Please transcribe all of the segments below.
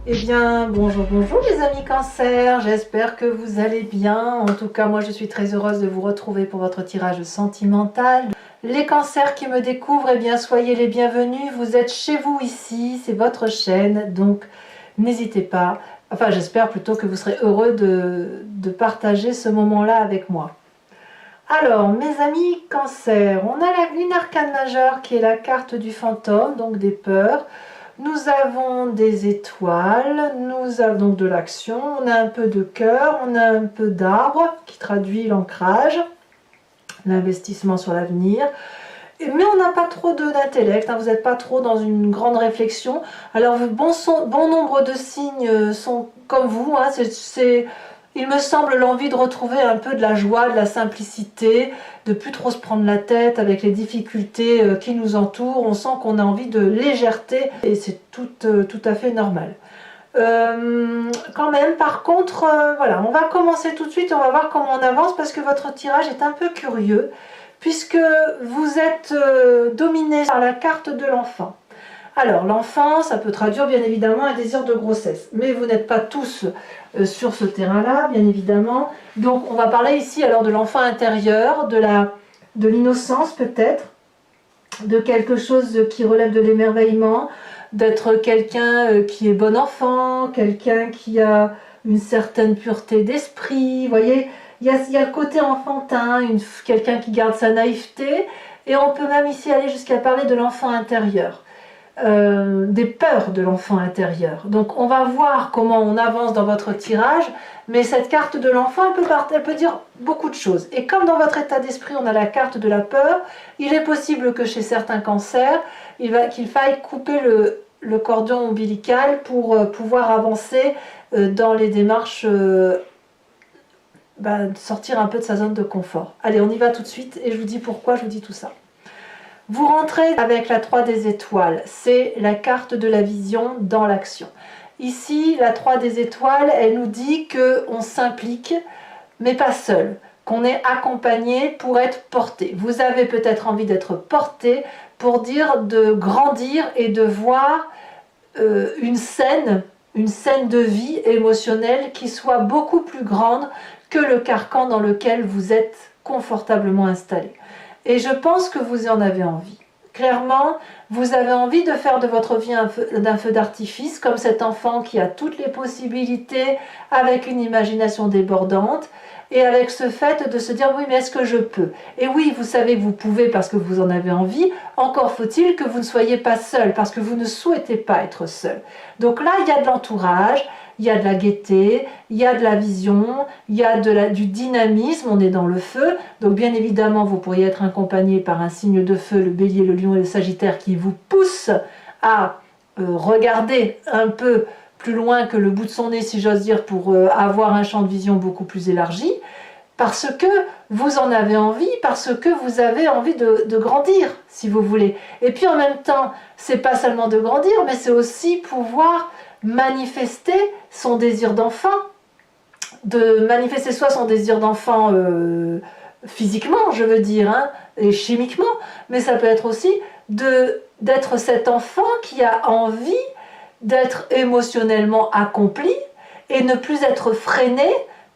Eh bien, bonjour, bonjour les amis Cancer, j'espère que vous allez bien. En tout cas, moi je suis très heureuse de vous retrouver pour votre tirage sentimental. Les Cancers qui me découvrent, eh bien soyez les bienvenus, vous êtes chez vous ici, c'est votre chaîne, donc n'hésitez pas. Enfin, j'espère plutôt que vous serez heureux de partager ce moment-là avec moi. Alors, mes amis Cancer, on a une arcane majeure qui est la carte du fantôme, donc des peurs. Nous avons des étoiles, nous avons donc de l'action, on a un peu de cœur, on a un peu d'arbre qui traduit l'ancrage, l'investissement sur l'avenir. Mais on n'a pas trop d'intellect, hein, vous n'êtes pas trop dans une grande réflexion. Alors bon nombre de signes sont comme vous, hein, il me semble l'envie de retrouver un peu de la joie, de la simplicité, de plus trop se prendre la tête avec les difficultés qui nous entourent. On sent qu'on a envie de légèreté et c'est tout à fait normal. Quand même, par contre, voilà, on va commencer tout de suite, on va voir comment on avance parce que votre tirage est un peu curieux puisque vous êtes dominé par la carte de l'enfant. Alors, l'enfant, ça peut traduire bien évidemment un désir de grossesse, mais vous n'êtes pas tous sur ce terrain-là, bien évidemment. Donc, on va parler ici alors de l'enfant intérieur, de l'innocence peut-être, de quelque chose qui relève de l'émerveillement, d'être quelqu'un qui est bon enfant, quelqu'un qui a une certaine pureté d'esprit, vous voyez, il y a le côté enfantin, quelqu'un qui garde sa naïveté, et on peut même ici aller jusqu'à parler de l'enfant intérieur. Des peurs de l'enfant intérieur. Donc on va voir comment on avance dans votre tirage, mais cette carte de l'enfant, elle peut dire beaucoup de choses. Et comme dans votre état d'esprit, on a la carte de la peur, il est possible que chez certains cancers, qu'il faille couper le cordon ombilical pour pouvoir avancer dans les démarches, sortir un peu de sa zone de confort. Allez, on y va tout de suite et je vous dis pourquoi je vous dis tout ça. Vous rentrez avec la 3 des étoiles, c'est la carte de la vision dans l'action. Ici, la 3 des étoiles, elle nous dit qu'on s'implique, mais pas seul, qu'on est accompagné pour être porté. Vous avez peut-être envie d'être porté pour dire de grandir et de voir une scène de vie émotionnelle qui soit beaucoup plus grande que le carcan dans lequel vous êtes confortablement installé. Et je pense que vous en avez envie. Clairement, vous avez envie de faire de votre vie un feu d'artifice, comme cet enfant qui a toutes les possibilités, avec une imagination débordante, et avec ce fait de se dire, oui, mais est-ce que je peux? Et oui, vous savez que vous pouvez parce que vous en avez envie, encore faut-il que vous ne soyez pas seul, parce que vous ne souhaitez pas être seul. Donc là, il y a de l'entourage, il y a de la gaieté, il y a de la vision, il y a du dynamisme, on est dans le feu. Donc bien évidemment, vous pourriez être accompagné par un signe de feu, le bélier, le lion et le sagittaire, qui vous poussent à regarder un peu plus loin que le bout de son nez, si j'ose dire, pour avoir un champ de vision beaucoup plus élargi, parce que vous en avez envie, parce que vous avez envie de grandir, si vous voulez. Et puis en même temps, c'est pas seulement de grandir, mais c'est aussi pouvoir manifester son désir d'enfant, de manifester soit son désir d'enfant physiquement, je veux dire, hein, et chimiquement, mais ça peut être aussi d'être cet enfant qui a envie d'être émotionnellement accompli et ne plus être freiné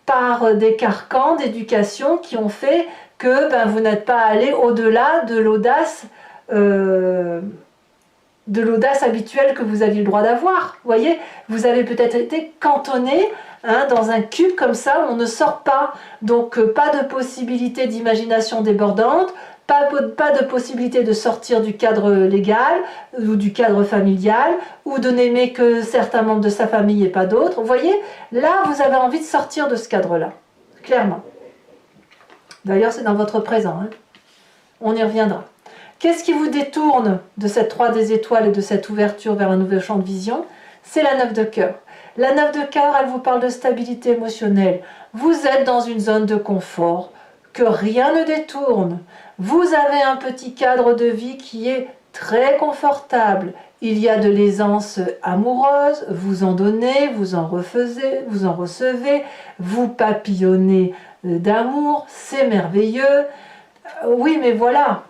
par des carcans d'éducation qui ont fait que vous n'êtes pas allé au-delà de l'audace habituelle que vous aviez le droit d'avoir. Vous voyez, vous avez peut-être été cantonné dans un cube comme ça où on ne sort pas. Donc pas de possibilité d'imagination débordante, pas de possibilité de sortir du cadre légal ou du cadre familial, ou de n'aimer que certains membres de sa famille et pas d'autres. Vous voyez, là vous avez envie de sortir de ce cadre-là, clairement. D'ailleurs c'est dans votre présent, hein. On y reviendra. Qu'est-ce qui vous détourne de cette 3 des étoiles et de cette ouverture vers un nouveau champ de vision? C'est la 9 de cœur. La 9 de cœur, elle vous parle de stabilité émotionnelle. Vous êtes dans une zone de confort que rien ne détourne. Vous avez un petit cadre de vie qui est très confortable. Il y a de l'aisance amoureuse, vous en donnez, vous en recevez, vous papillonnez d'amour, c'est merveilleux. Oui, mais voilà,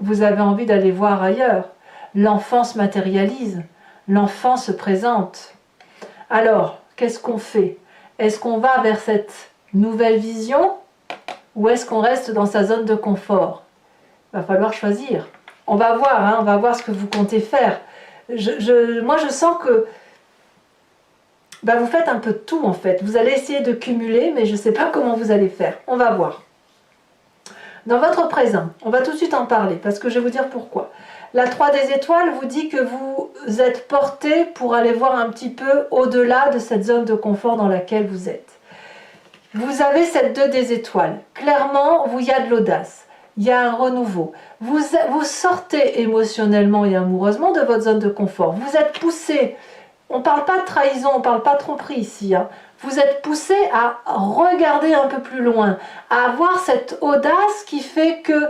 vous avez envie d'aller voir ailleurs. L'enfant se matérialise. L'enfant se présente. Alors, qu'est-ce qu'on fait? Est-ce qu'on va vers cette nouvelle vision ou est-ce qu'on reste dans sa zone de confort? Il va falloir choisir. On va voir, hein, on va voir ce que vous comptez faire. Moi, je sens que vous faites un peu de tout en fait. Vous allez essayer de cumuler, mais je ne sais pas comment vous allez faire. On va voir. Dans votre présent, on va tout de suite en parler parce que je vais vous dire pourquoi. La 3 des étoiles vous dit que vous êtes porté pour aller voir un petit peu au-delà de cette zone de confort dans laquelle vous êtes. Vous avez cette 2 des étoiles. Clairement, il y a de l'audace. Il y a un renouveau. Vous sortez émotionnellement et amoureusement de votre zone de confort. Vous êtes poussé. On ne parle pas de trahison, on ne parle pas de tromperie ici. Hein. Vous êtes poussé à regarder un peu plus loin, à avoir cette audace qui fait que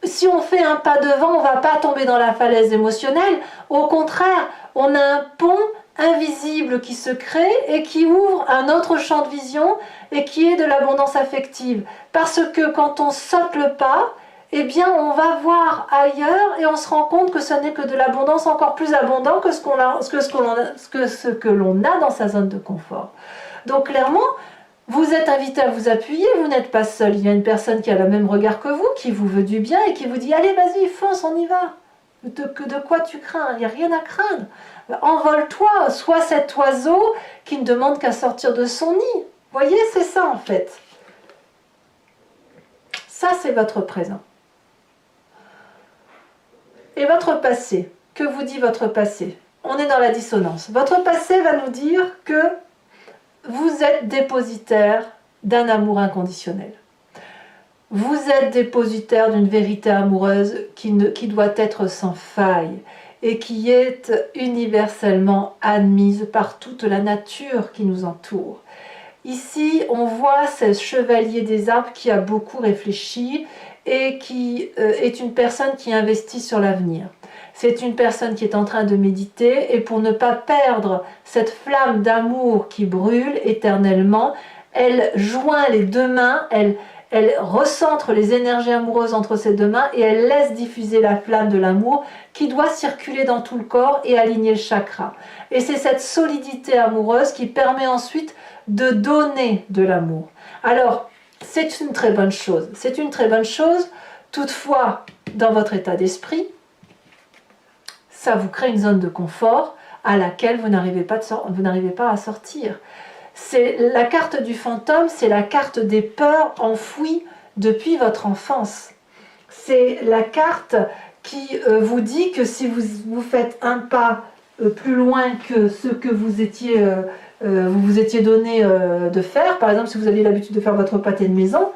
si on fait un pas devant, on ne va pas tomber dans la falaise émotionnelle. Au contraire, on a un pont invisible qui se crée et qui ouvre un autre champ de vision et qui est de l'abondance affective. Parce que quand on saute le pas, eh bien on va voir ailleurs et on se rend compte que ce n'est que de l'abondance encore plus abondant que ce que l'on a dans sa zone de confort. Donc clairement, vous êtes invité à vous appuyer, vous n'êtes pas seul. Il y a une personne qui a le même regard que vous, qui vous veut du bien et qui vous dit « Allez, vas-y, fonce, on y va !» De quoi tu crains? Il n'y a rien à craindre. Envole-toi, sois cet oiseau qui ne demande qu'à sortir de son nid. Vous voyez, c'est ça en fait. Ça, c'est votre présent. Et votre passé, que vous dit votre passé? On est dans la dissonance. Votre passé va nous dire que vous êtes dépositaire d'un amour inconditionnel. Vous êtes dépositaire d'une vérité amoureuse qui doit être sans faille et qui est universellement admise par toute la nature qui nous entoure. Ici, on voit ce chevalier des arbres qui a beaucoup réfléchi et qui est une personne qui investit sur l'avenir. C'est une personne qui est en train de méditer et pour ne pas perdre cette flamme d'amour qui brûle éternellement, elle joint les deux mains, elle recentre les énergies amoureuses entre ses deux mains et elle laisse diffuser la flamme de l'amour qui doit circuler dans tout le corps et aligner le chakra. Et c'est cette solidité amoureuse qui permet ensuite de donner de l'amour. Alors, c'est une très bonne chose. C'est une très bonne chose. Toutefois, dans votre état d'esprit, ça vous crée une zone de confort à laquelle vous n'arrivez pas à sortir. C'est la carte du fantôme, c'est la carte des peurs enfouies depuis votre enfance. C'est la carte qui vous dit que si vous faites un pas plus loin que ce que vous vous étiez donné de faire, par exemple si vous aviez l'habitude de faire votre pâté de maison,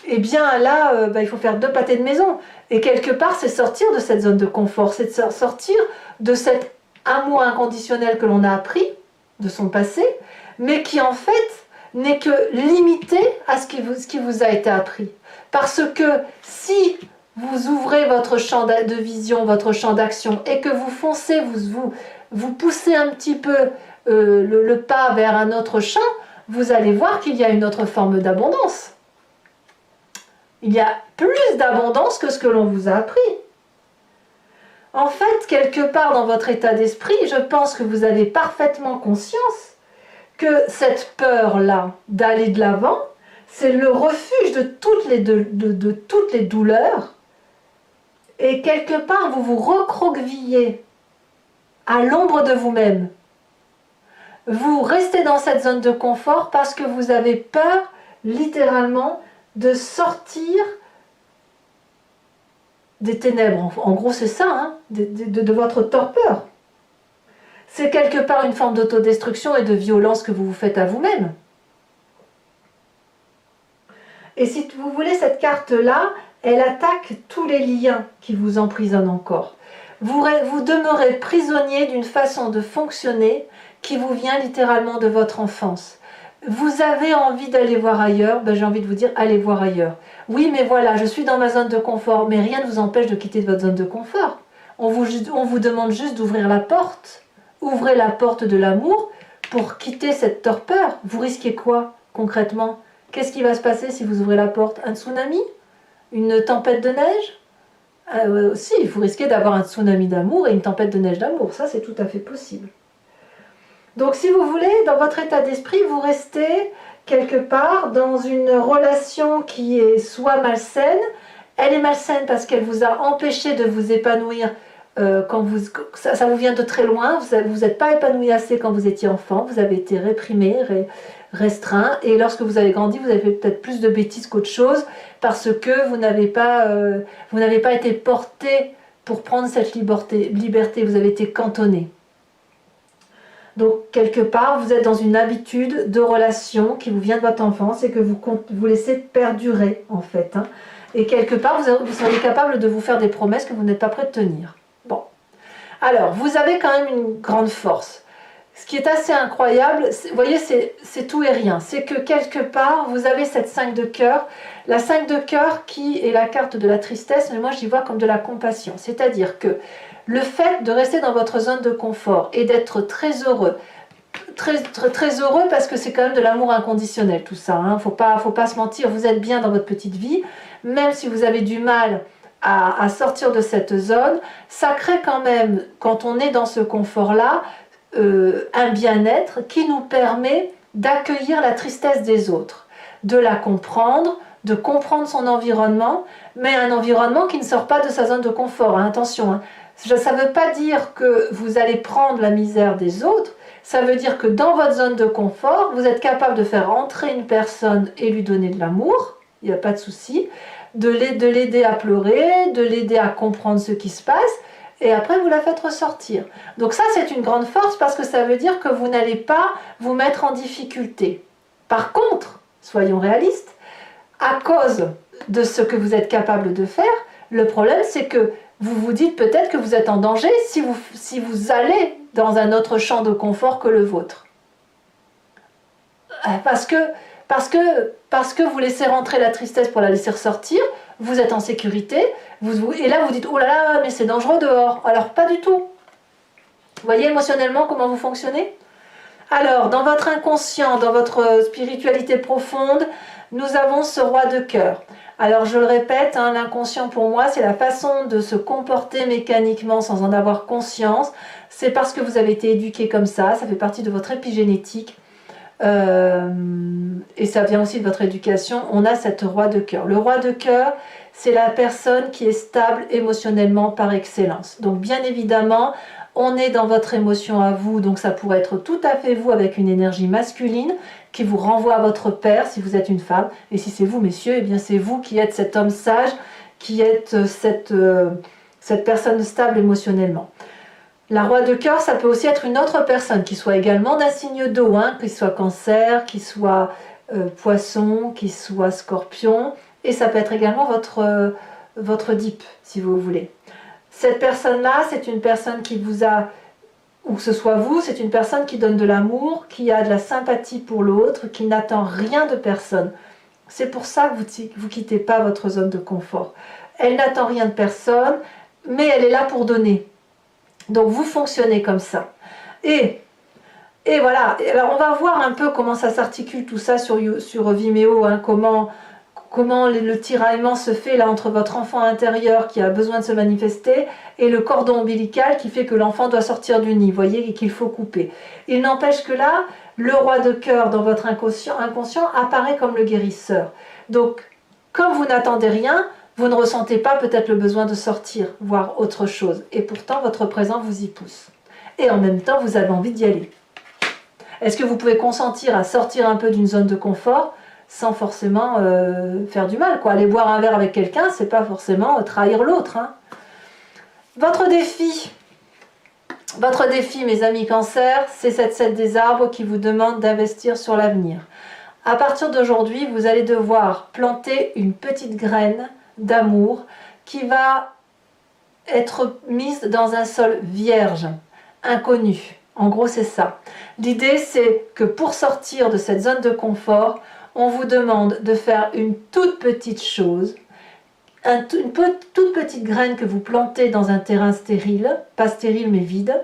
eh bien là, il faut faire 2 pâtés de maison. Et quelque part, c'est sortir de cette zone de confort, c'est sortir de cet amour inconditionnel que l'on a appris de son passé, mais qui en fait n'est que limité à ce qui vous a été appris. Parce que si vous ouvrez votre champ de vision, votre champ d'action, et que vous foncez, vous poussez un petit peu le pas vers un autre champ, vous allez voir qu'il y a une autre forme d'abondance. Il y a plus d'abondance que ce que l'on vous a appris. En fait, quelque part dans votre état d'esprit, je pense que vous avez parfaitement conscience que cette peur-là d'aller de l'avant, c'est le refuge de toutes les douleurs. Et quelque part, vous vous recroquevillez à l'ombre de vous-même. Vous restez dans cette zone de confort parce que vous avez peur, littéralement, de sortir des ténèbres. En gros, c'est ça, hein, de votre torpeur. C'est quelque part une forme d'autodestruction et de violence que vous vous faites à vous-même. Et si vous voulez, cette carte-là, elle attaque tous les liens qui vous emprisonnent encore. Vous demeurez prisonnier d'une façon de fonctionner qui vous vient littéralement de votre enfance. Vous avez envie d'aller voir ailleurs, j'ai envie de vous dire, allez voir ailleurs. Oui, mais voilà, je suis dans ma zone de confort, mais rien ne vous empêche de quitter votre zone de confort. On vous demande juste d'ouvrir la porte. Ouvrez la porte de l'amour pour quitter cette torpeur. Vous risquez quoi, concrètement? Qu'est-ce qui va se passer si vous ouvrez la porte? Un tsunami? Une tempête de neige? Aussi, vous risquez d'avoir un tsunami d'amour et une tempête de neige d'amour. Ça, c'est tout à fait possible. Donc, si vous voulez, dans votre état d'esprit, vous restez quelque part dans une relation qui est soit malsaine. Elle est malsaine parce qu'elle vous a empêché de vous épanouir ça vous vient de très loin. Vous n'êtes pas épanoui assez quand vous étiez enfant. Vous avez été réprimé, restreint. Et lorsque vous avez grandi, vous avez fait peut-être plus de bêtises qu'autre chose parce que vous n'avez pas été porté pour prendre cette liberté. Vous avez été cantonné. Donc, quelque part, vous êtes dans une habitude de relation qui vous vient de votre enfance et que vous laissez perdurer, en fait. Hein. Et quelque part, vous seriez capable de vous faire des promesses que vous n'êtes pas prêt de tenir. Bon. Alors, vous avez quand même une grande force. Ce qui est assez incroyable, vous voyez, c'est tout et rien. C'est que quelque part, vous avez cette 5 de cœur. La 5 de cœur qui est la carte de la tristesse, mais moi, j'y vois comme de la compassion. C'est-à-dire que le fait de rester dans votre zone de confort et d'être très heureux, très heureux parce que c'est quand même de l'amour inconditionnel tout ça, hein. Faut pas se mentir, vous êtes bien dans votre petite vie, même si vous avez du mal à sortir de cette zone, ça crée quand même, quand on est dans ce confort-là, un bien-être qui nous permet d'accueillir la tristesse des autres, de la comprendre, de comprendre son environnement, mais un environnement qui ne sort pas de sa zone de confort, hein, attention, hein. Ça ne veut pas dire que vous allez prendre la misère des autres, ça veut dire que dans votre zone de confort, vous êtes capable de faire entrer une personne et lui donner de l'amour, il n'y a pas de souci, de l'aider à pleurer, de l'aider à comprendre ce qui se passe, et après vous la faites ressortir. Donc ça, c'est une grande force parce que ça veut dire que vous n'allez pas vous mettre en difficulté. Par contre, soyons réalistes, à cause de ce que vous êtes capable de faire, le problème c'est que vous vous dites peut-être que vous êtes en danger si vous allez dans un autre champ de confort que le vôtre. Parce que vous laissez rentrer la tristesse pour la laisser ressortir, vous êtes en sécurité, et là vous dites « Oh là là, mais c'est dangereux dehors ». Alors pas du tout. Vous voyez émotionnellement comment vous fonctionnez ? Alors, dans votre inconscient, dans votre spiritualité profonde, nous avons ce roi de cœur. Alors, je le répète, hein, l'inconscient pour moi, c'est la façon de se comporter mécaniquement sans en avoir conscience. C'est parce que vous avez été éduqué comme ça fait partie de votre épigénétique. Et ça vient aussi de votre éducation. On a cette roi de cœur. Le roi de cœur, c'est la personne qui est stable émotionnellement par excellence. Donc, bien évidemment, on est dans votre émotion à vous, donc ça pourrait être tout à fait vous avec une énergie masculine qui vous renvoie à votre père si vous êtes une femme. Et si c'est vous, messieurs, eh bien c'est vous qui êtes cet homme sage, qui êtes cette personne stable émotionnellement. La roi de cœur, ça peut aussi être une autre personne qui soit également d'un signe d'eau, hein, qui soit cancer, qui soit poisson, qui soit scorpion. Et ça peut être également votre dip, si vous voulez. Cette personne-là, c'est une personne qui vous a, ou que ce soit vous, c'est une personne qui donne de l'amour, qui a de la sympathie pour l'autre, qui n'attend rien de personne. C'est pour ça que vous quittez pas votre zone de confort. Elle n'attend rien de personne, mais elle est là pour donner. Donc vous fonctionnez comme ça. Et voilà, alors on va voir un peu comment ça s'articule tout ça sur Vimeo, hein, comment le tiraillement se fait là entre votre enfant intérieur qui a besoin de se manifester et le cordon ombilical qui fait que l'enfant doit sortir du nid, voyez, et qu'il faut couper. Il n'empêche que là, le roi de cœur dans votre inconscient apparaît comme le guérisseur. Donc, comme vous n'attendez rien, vous ne ressentez pas peut-être le besoin de sortir, voir autre chose. Et pourtant, votre présent vous y pousse. Et en même temps, vous avez envie d'y aller. Est-ce que vous pouvez consentir à sortir un peu d'une zone de confort sans forcément faire du mal, quoi. Aller boire un verre avec quelqu'un, c'est pas forcément trahir l'autre, hein. Votre défi, mes amis Cancer, c'est cette 7 des arbres qui vous demande d'investir sur l'avenir. À partir d'aujourd'hui, vous allez devoir planter une petite graine d'amour qui va être mise dans un sol vierge, inconnu. En gros, c'est ça. L'idée, c'est que pour sortir de cette zone de confort, on vous demande de faire une toute petite chose, une toute petite graine que vous plantez dans un terrain stérile, pas stérile mais vide,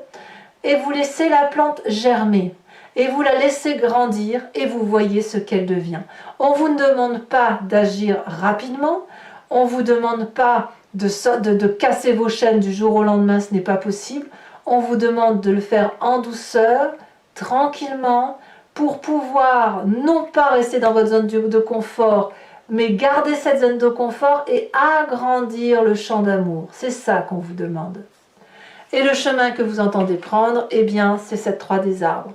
et vous laissez la plante germer, et vous la laissez grandir, et vous voyez ce qu'elle devient. On ne vous demande pas d'agir rapidement, on ne vous demande pas de casser vos chaînes du jour au lendemain, ce n'est pas possible. On vous demande de le faire en douceur, tranquillement, pour pouvoir non pas rester dans votre zone de confort, mais garder cette zone de confort et agrandir le champ d'amour. C'est ça qu'on vous demande. Et le chemin que vous entendez prendre, eh bien, c'est cette 3 des arbres.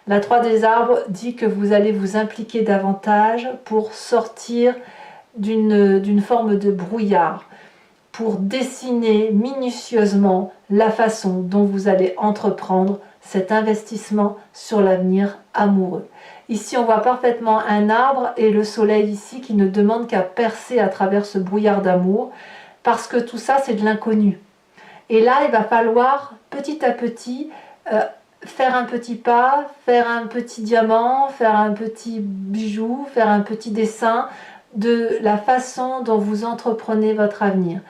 La 3 des arbres dit que vous allez vous impliquer davantage pour sortir d'une forme de brouillard, pour dessiner minutieusement la façon dont vous allez entreprendre cet investissement sur l'avenir amoureux. Ici, on voit parfaitement un arbre et le soleil ici qui ne demande qu'à percer à travers ce brouillard d'amour, parce que tout ça, c'est de l'inconnu. Et là, il va falloir petit à petit faire un petit pas, faire un petit diamant, faire un petit bijou, faire un petit dessin de la façon dont vous entreprenez votre avenir.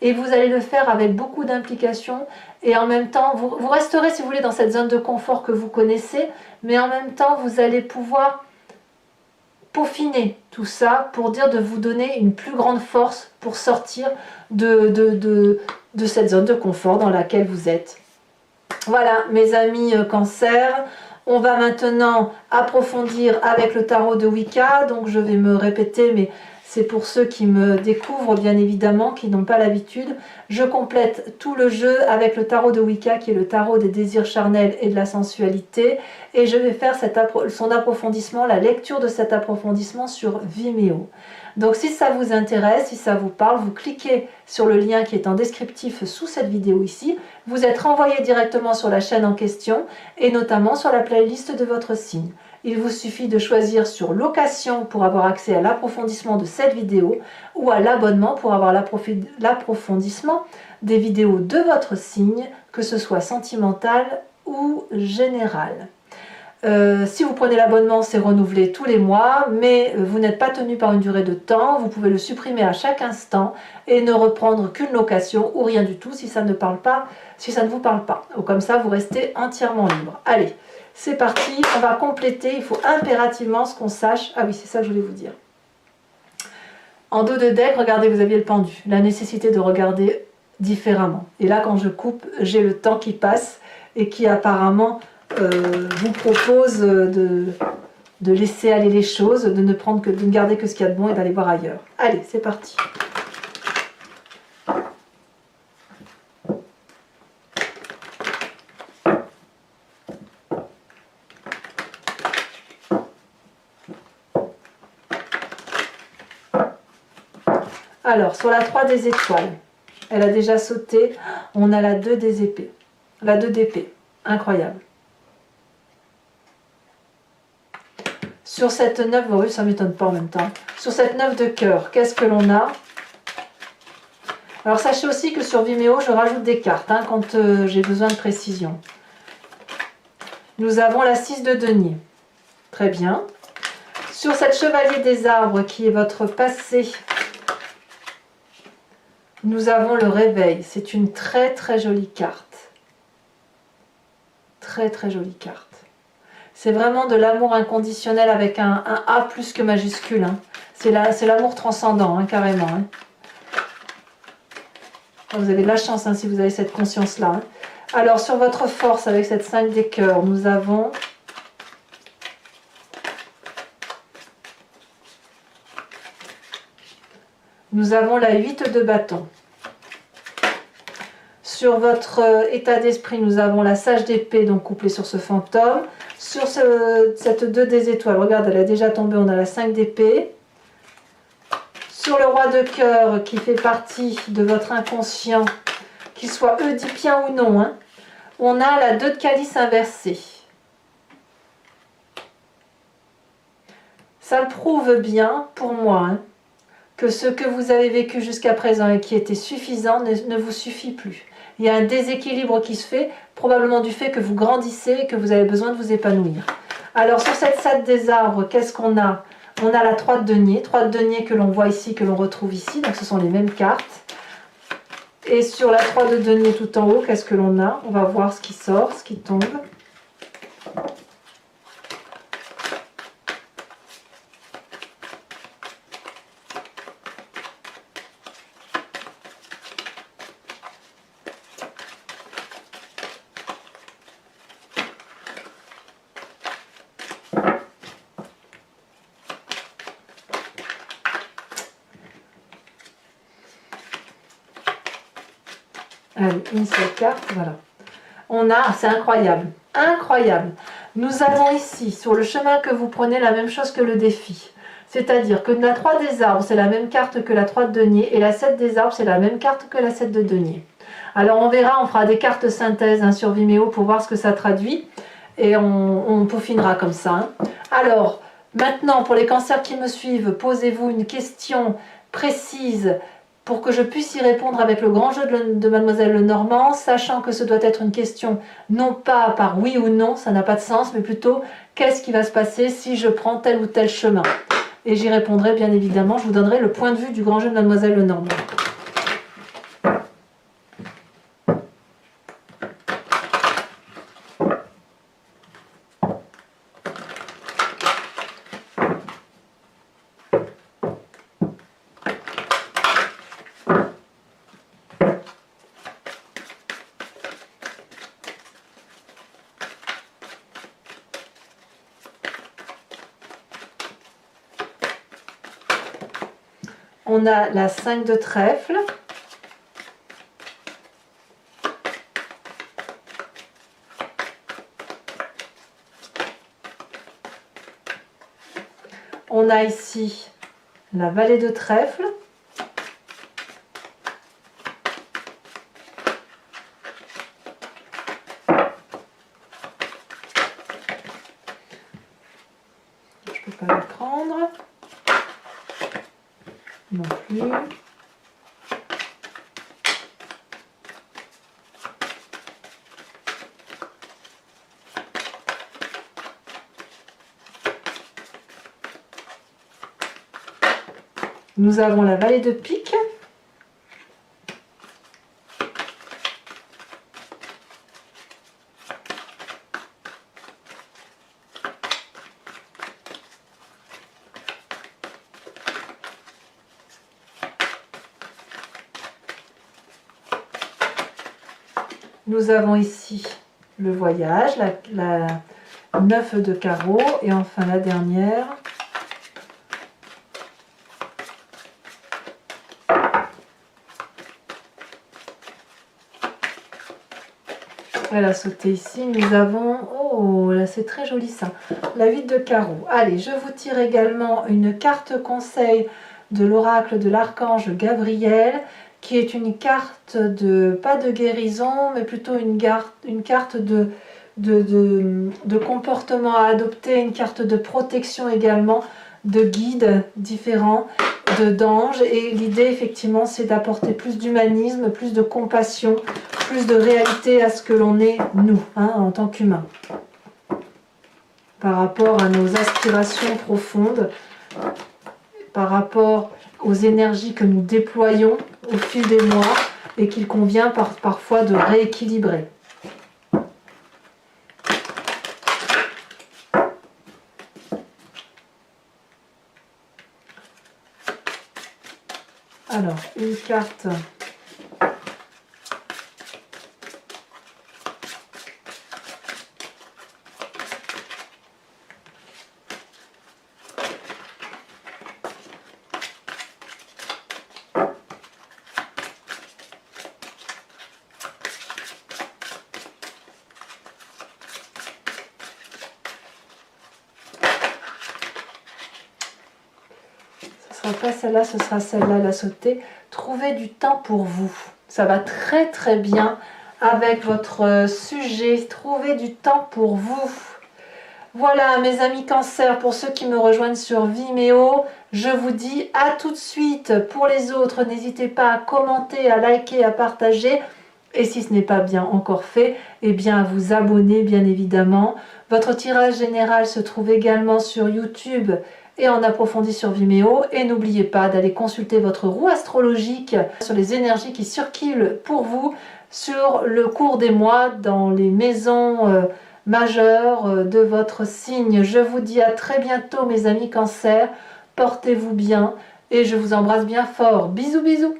Et vous allez le faire avec beaucoup d'implication et en même temps, vous resterez si vous voulez dans cette zone de confort que vous connaissez, mais en même temps, vous allez pouvoir peaufiner tout ça pour dire de vous donner une plus grande force pour sortir de cette zone de confort dans laquelle vous êtes. Voilà mes amis Cancer, on va maintenant approfondir avec le tarot de Wicca, donc je vais me répéter mais c'est pour ceux qui me découvrent bien évidemment, qui n'ont pas l'habitude. Je complète tout le jeu avec le tarot de Wicca qui est le tarot des désirs charnels et de la sensualité et je vais faire son approfondissement, la lecture de cet approfondissement sur Vimeo. Donc si ça vous intéresse, si ça vous parle, vous cliquez sur le lien qui est en descriptif sous cette vidéo ici. Vous êtes renvoyé directement sur la chaîne en question et notamment sur la playlist de votre signe. Il vous suffit de choisir sur location pour avoir accès à l'approfondissement de cette vidéo ou à l'abonnement pour avoir l'approfondissement des vidéos de votre signe, que ce soit sentimental ou général. Si vous prenez l'abonnement, c'est renouvelé tous les mois, mais vous n'êtes pas tenu par une durée de temps, vous pouvez le supprimer à chaque instant et ne reprendre qu'une location ou rien du tout si ça ne parle pas, si ça ne vous parle pas. Ou comme ça, vous restez entièrement libre. Allez, c'est parti, on va compléter, il faut impérativement ce qu'on sache. Ah oui, c'est ça que je voulais vous dire. En dos de deck, regardez, vous aviez le pendu, la nécessité de regarder différemment. Et là, quand je coupe, j'ai le temps qui passe et qui apparemment vous propose de laisser aller les choses, de ne garder que ce qu'il y a de bon et d'aller voir ailleurs. Allez, c'est parti. Alors, sur la 3 des étoiles, elle a déjà sauté, on a la 2 des épées. La 2 d'épée, incroyable. Sur cette 9, oui, ça ne m'étonne pas en même temps. Sur cette 9 de cœur, qu'est-ce que l'on a? Alors sachez aussi que sur Vimeo, je rajoute des cartes quand j'ai besoin de précision. Nous avons la 6 de denier. Très bien. Sur cette chevalier des arbres qui est votre passé, nous avons le réveil. C'est une très très jolie carte. Très très jolie carte. C'est vraiment de l'amour inconditionnel avec un A plus que majuscule. C'est l'amour transcendant, carrément. Vous avez de la chance si vous avez cette conscience-là. Alors, sur votre force, avec cette 5 des cœurs, nous avons la 8 de bâton. Sur votre état d'esprit, nous avons la sage d'épée, donc couplée sur ce fantôme. Sur cette 2 des étoiles, regarde, elle est déjà tombée, on a la 5 d'épée. Sur le roi de cœur, qui fait partie de votre inconscient, qu'il soit oedipien ou non, on a la 2 de calice inversée. Ça le prouve bien, pour moi, que ce que vous avez vécu jusqu'à présent et qui était suffisant ne vous suffit plus. Il y a un déséquilibre qui se fait, probablement du fait que vous grandissez et que vous avez besoin de vous épanouir. Alors sur cette 7 des arbres, qu'est-ce qu'on a? On a la 3 de denier que l'on voit ici, que l'on retrouve ici, donc ce sont les mêmes cartes. Et sur la 3 de denier tout en haut, qu'est-ce que l'on a? On va voir ce qui sort, ce qui tombe. Allez, une seule carte, voilà. On a, c'est incroyable, incroyable. Nous avons ici, sur le chemin que vous prenez, la même chose que le défi. C'est-à-dire que la 3 des arbres, c'est la même carte que la 3 de denier, et la 7 des arbres, c'est la même carte que la 7 de denier. Alors on verra, on fera des cartes synthèse hein, sur Vimeo pour voir ce que ça traduit, et on peaufinera comme ça. Hein. Alors, maintenant, pour les cancers qui me suivent, posez-vous une question précise pour que je puisse y répondre avec le grand jeu de Mademoiselle Lenormand, sachant que ce doit être une question non pas par oui ou non, ça n'a pas de sens, mais plutôt qu'est-ce qui va se passer si je prends tel ou tel chemin. Et j'y répondrai bien évidemment, je vous donnerai le point de vue du grand jeu de Mademoiselle Lenormand. On a la 5 de trèfle. On a ici la vallée de trèfle. Je ne peux pas le prendre. Non plus. Nous avons la vallée de pique. Nous avons ici le voyage, la 9 de carreau et enfin la dernière. Elle a sauté ici. Nous avons, oh là c'est très joli ça, la 8 de carreau. Allez, je vous tire également une carte conseil de l'oracle de l'archange Gabriel, qui est une carte de, pas de guérison, mais plutôt une carte de comportement à adopter, une carte de protection également, de guides différents, d'anges. Et l'idée effectivement c'est d'apporter plus d'humanisme, plus de compassion, plus de réalité à ce que l'on est nous, hein, en tant qu'humains. Par rapport à nos aspirations profondes, par rapport aux énergies que nous déployons au fil des mois et qu'il convient parfois de rééquilibrer. Alors, une carte pas celle-là, ce sera celle-là, la sautée. Trouvez du temps pour vous. Ça va très très bien avec votre sujet. Trouvez du temps pour vous. Voilà mes amis Cancer, pour ceux qui me rejoignent sur Vimeo, je vous dis à tout de suite. Pour les autres, n'hésitez pas à commenter, à liker, à partager. Et si ce n'est pas bien encore fait, eh bien à vous abonner bien évidemment. Votre tirage général se trouve également sur YouTube et en approfondi sur Vimeo. Et n'oubliez pas d'aller consulter votre roue astrologique sur les énergies qui circulent pour vous sur le cours des mois dans les maisons majeures de votre signe. Je vous dis à très bientôt mes amis Cancer. Portez-vous bien et je vous embrasse bien fort. Bisous bisous.